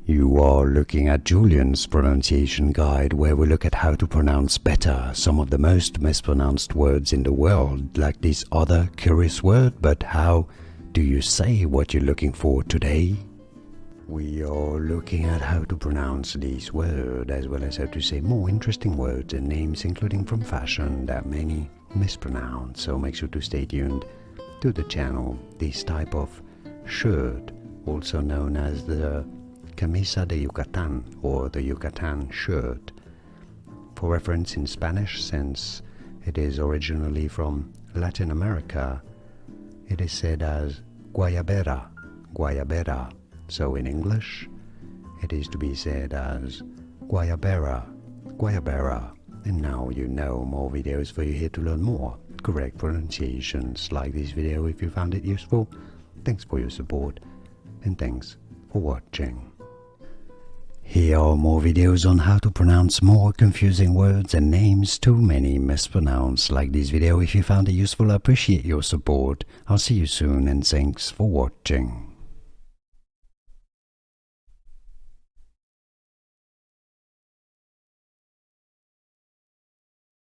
You are looking at Julian's pronunciation guide, where we look at how to pronounce better some of the most mispronounced words in the world, like this other curious word. But how do you say what you're looking for today? We are looking at how to pronounce this word, as well as how to say more interesting words and names, including from fashion, that many mispronounce. So make sure to stay tuned to the channel. This type of shirt, also known as the camisa de Yucatan or the Yucatan shirt, for reference in Spanish, since it is originally from Latin America, it is said as Guayabera, Guayabera. So in English, it is to be said as Guayabera, Guayabera. And now you know, more videos for you here to learn more correct pronunciations. Like this video if you found it useful. Thanks for your support, and thanks for watching. Here are more videos on how to pronounce more confusing words and names too many mispronounced. Like this video if you found it useful. I appreciate your support. I'll see you soon, and thanks for watching.